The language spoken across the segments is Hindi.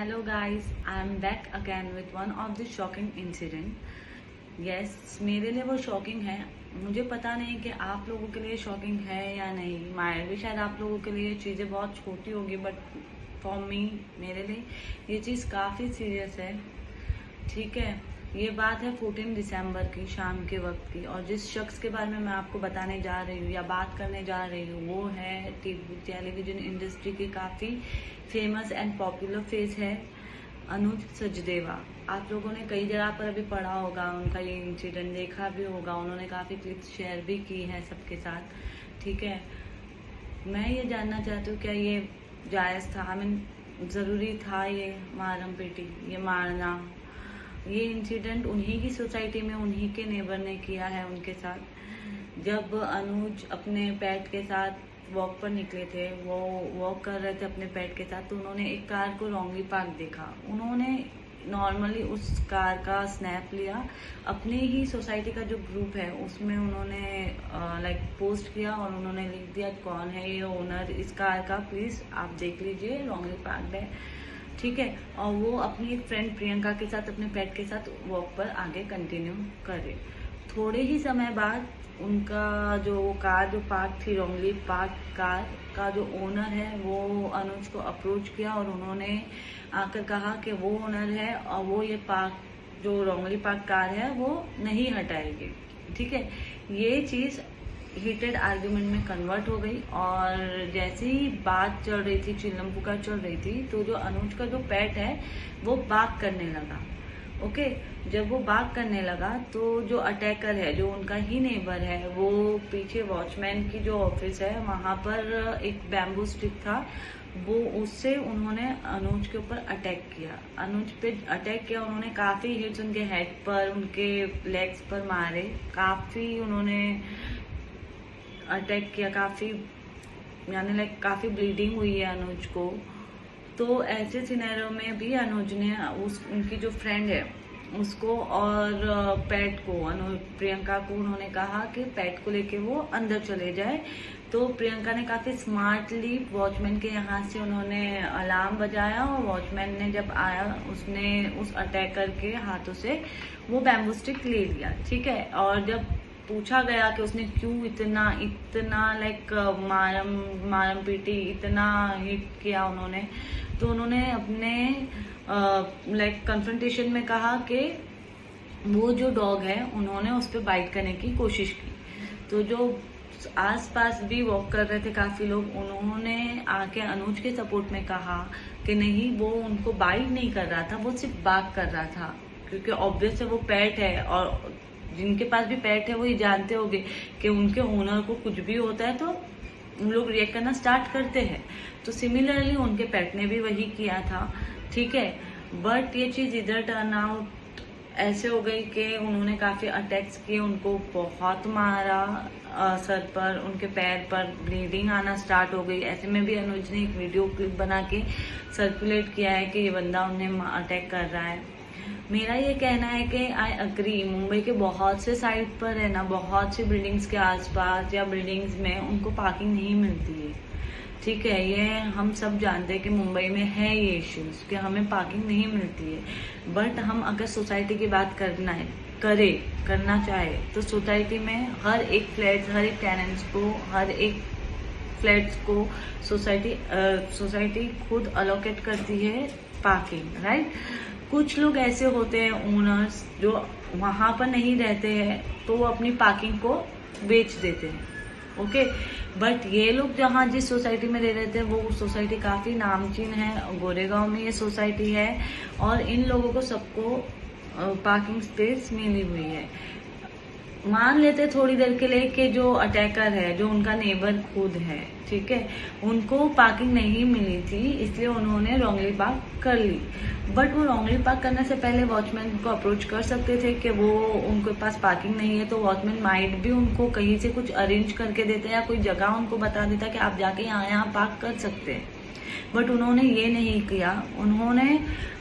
Hello guys, I am back again with one of the shocking incident. Yes, मेरे लिए वो शॉकिंग है. मुझे पता नहीं कि आप लोगों के लिए शॉकिंग है या नहीं. मायर भी शायद आप लोगों के लिए चीज़ें बहुत छोटी होगी, बट फॉर मी, मेरे लिए ये चीज़ काफ़ी सीरियस है. ठीक है, ये बात है 14 दिसंबर की शाम के वक्त की, और जिस शख्स के बारे में मैं आपको बताने जा रही हूँ या बात करने जा रही हूँ वो है टेलीविजन इंडस्ट्री के काफ़ी फेमस एंड पॉपुलर फेस है अनुज सचदेवा. आप लोगों ने कई जगह पर अभी पढ़ा होगा, उनका ये इंसिडेंट देखा भी होगा, उन्होंने काफ़ी क्लिप्स शेयर भी की हैं सबके साथ. ठीक है, मैं ये जानना चाहती हूँ क्या ये जायज़ था, आई मीन ज़रूरी था ये मारम पीटी, ये मारना. ये इंसिडेंट उन्हीं की सोसाइटी में उन्हीं के नेबर ने किया है उनके साथ. जब अनुज अपने पेट के साथ वॉक पर निकले थे, वो वॉक कर रहे थे अपने पेट के साथ, तो उन्होंने एक कार को रॉन्गली पार्क देखा. उन्होंने नॉर्मली उस कार का स्नैप लिया, अपने ही सोसाइटी का जो ग्रुप है उसमें उन्होंने लाइक पोस्ट किया और उन्होंने लिख दिया कौन है ये ओनर इस कार का, प्लीज़ आप देख लीजिए, रॉन्गली पार्क है. ठीक है, और वो अपनी एक फ्रेंड प्रियंका के साथ अपने पेट के साथ वॉक पर आगे कंटिन्यू करे. थोड़े ही समय बाद उनका जो कार जो पार्क थी, रॉन्गली पार्क कार का जो ओनर है वो अनुज को अप्रोच किया और उन्होंने आकर कहा कि वो ओनर है और वो ये पार्क जो रॉन्गली पार्क कार है वो नहीं हटाएगी. ठीक है, ये चीज़ हीटेड आर्ग्यूमेंट में कन्वर्ट हो गई, और जैसे ही बात चल रही थी, चिल्लम पुकार चल रही थी, तो जो अनुज का जो पेट है वो बाग करने लगा. ओके, जब वो बाग करने लगा तो जो अटैकर है, जो उनका ही नेबर है, वो पीछे वॉचमैन की जो ऑफिस है वहां पर एक बैम्बू स्टिक था, वो उससे उन्होंने अनुज के ऊपर अटैक किया. अनुज पे अटैक किया, उन्होंने काफ़ी हिट्स उनके हेड पर, उनके लेग्स पर मारे, काफ़ी उन्होंने अटैक किया, काफ़ी यानी लाइक काफ़ी ब्लीडिंग हुई है अनुज को. तो ऐसे सिनेरियो में भी अनुज ने उनकी जो फ्रेंड है उसको और पेट को, प्रियंका को, उन्होंने कहा कि पेट को लेके वो अंदर चले जाए. तो प्रियंका ने काफ़ी स्मार्टली वॉचमैन के यहाँ से उन्होंने अलार्म बजाया, और वॉचमैन ने जब आया उसने उस अटैकर के हाथों से वो बैम्बू स्टिक ले लिया. ठीक है, और जब पूछा गया कि उसने क्यों इतना लाइक मारम पीटी, इतना हिट किया उन्होंने, तो उन्होंने अपने लाइक कन्फ्रंटेशन में कहा कि वो जो डॉग है उन्होंने उस पर बाइट करने की कोशिश की. तो जो आसपास भी वॉक कर रहे थे काफी लोग, उन्होंने आके अनुज के सपोर्ट में कहा कि नहीं, वो उनको बाइट नहीं कर रहा था, वो सिर्फ बाग कर रहा था, क्योंकि ऑब्वियस है वो पेट है, और जिनके पास भी पेट है वो ये जानते होंगे कि उनके ओनर को कुछ भी होता है तो उन लोग रिएक्ट करना स्टार्ट करते हैं. तो सिमिलरली उनके पेट ने भी वही किया था. ठीक है, बट ये चीज इधर टर्न आउट ऐसे हो गई कि उन्होंने काफी अटैक्स किए, उनको बहुत मारा, सर पर, उनके पैर पर ब्लीडिंग आना स्टार्ट हो गई. ऐसे में भी अनुज ने एक वीडियो क्लिप बना के सर्कुलेट किया है कि ये बंदा उन्हें अटैक कर रहा है. मेरा ये कहना है कि आई अग्री, मुंबई के बहुत से साइट पर है ना, बहुत सी बिल्डिंग्स के आसपास या बिल्डिंग्स में उनको पार्किंग नहीं मिलती है. ठीक है, ये हम सब जानते हैं कि मुंबई में है ये इश्यूज कि हमें पार्किंग नहीं मिलती है. बट हम अगर सोसाइटी की बात करना चाहे तो सोसाइटी में हर एक फ्लैट, हर एक टेनेंट्स को, हर एक फ्लैट्स को सोसाइटी खुद अलोकेट करती है पार्किंग, राइट. कुछ लोग ऐसे होते हैं ओनर्स जो वहां पर नहीं रहते हैं, तो वो अपनी पार्किंग को बेच देते हैं. ओके, बट ये लोग जहाँ जिस सोसाइटी में रह रहे थे वो सोसाइटी काफी नामचीन है, गोरेगांव में ये सोसाइटी है, और इन लोगों को सबको पार्किंग स्पेस मिली हुई है. मान लेते थोड़ी देर के लिए कि जो अटैकर है, जो उनका नेबर खुद है, ठीक है, उनको पार्किंग नहीं मिली थी, इसलिए उन्होंने रॉन्गली पार्क कर ली. बट वो रॉन्गली पार्क करने से पहले वॉचमैन को अप्रोच कर सकते थे कि वो उनके पास पार्किंग नहीं है, तो वॉचमैन माइट भी उनको कहीं से कुछ अरेंज करके देता या कोई जगह उनको बता देता कि आप जाके यहाँ पार्क कर सकते हैं. बट उन्होंने ये नहीं किया. उन्होंने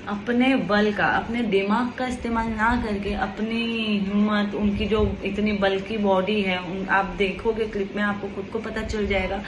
अपने बल का, अपने दिमाग का इस्तेमाल ना करके, अपनी हिम्मत, उनकी जो इतनी बल्कि बॉडी है, आप देखोगे क्लिप में आपको खुद को पता चल जाएगा,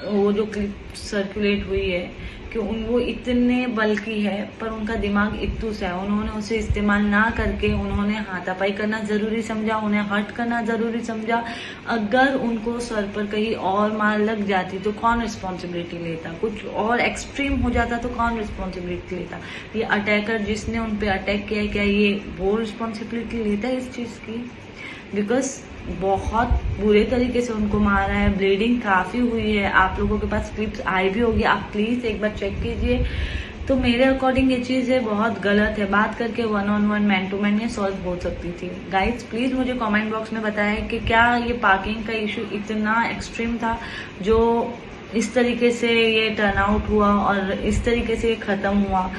वो जो क्लिप सर्कुलेट हुई है कि वो इतने बल्कि है पर उनका दिमाग इत्तू सा है। उन्होंने उसे इस्तेमाल ना करके उन्होंने हाथापाई करना ज़रूरी समझा, उन्हें हर्ट करना ज़रूरी समझा। अगर उनको सर पर कहीं और मार लग जाती तो कौन रिस्पॉन्सिबिलिटी लेता, कुछ और एक्सट्रीम हो जाता तो कौन रिस्पॉन्सिबिलिटी लेता। ये अटैकर जिसने उन पर अटैक किया, क्या ये वो रिस्पॉन्सिबिलिटी लेता है इस चीज़ की? बिकॉज बहुत बुरे तरीके से उनको मारा है, ब्लीडिंग काफ़ी हुई है। आप लोगों के पास क्लिप्स आई भी होगी, आप प्लीज़ एक बार चेक कीजिए। तो मेरे अकॉर्डिंग ये चीज़ है बहुत गलत है। बात करके 1-on-1 मैन टू मैन ये सॉल्व हो सकती थी। गाइज प्लीज़ मुझे कमेंट बॉक्स में बताएं कि क्या ये पार्किंग का इशू इतना एक्सट्रीम था जो इस तरीके से ये टर्न आउट हुआ और इस तरीके से ये ख़त्म हुआ।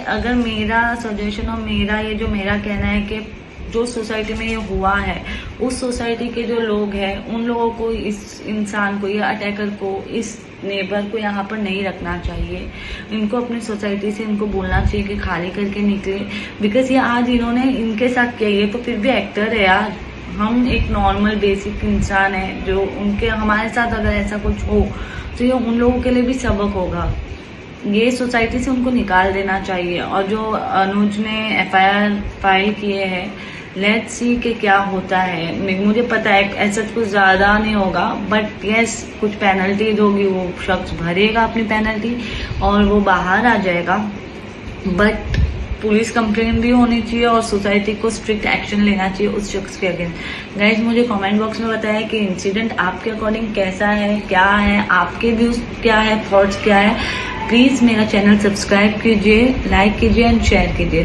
अगर मेरा सजेशन और मेरा कहना है कि जो सोसाइटी में ये हुआ है, उस सोसाइटी के जो लोग हैं उन लोगों को, इस इंसान को या अटैकर को, इस नेबर को यहाँ पर नहीं रखना चाहिए। इनको अपनी सोसाइटी से इनको बोलना चाहिए कि खाली करके निकले। बिकॉज ये आज इन्होंने इनके साथ किया, ये तो फिर भी एक्टर है यार। हम एक नॉर्मल बेसिक इंसान है जो हमारे साथ अगर ऐसा कुछ हो तो ये उन लोगों के लिए भी सबक होगा। ये सोसाइटी से उनको निकाल देना चाहिए। और जो अनुज ने FIR फाइल किए हैं, लेट्स सी कि क्या होता है। मुझे पता है ऐसा कुछ ज़्यादा नहीं होगा, बट यस कुछ पेनल्टीज होगी, वो शख्स भरेगा अपनी पेनल्टी और वो बाहर आ जाएगा। बट पुलिस कंप्लेन भी होनी चाहिए और सोसाइटी को स्ट्रिक्ट एक्शन लेना चाहिए उस शख्स के अगेंस्ट। गाइज मुझे कमेंट बॉक्स में बताया कि इंसिडेंट आपके अकॉर्डिंग कैसा है, क्या है, आपके व्यूज क्या है, थॉट्स क्या है। प्लीज़ मेरा चैनल सब्सक्राइब कीजिए, लाइक कीजिए एंड शेयर कीजिए।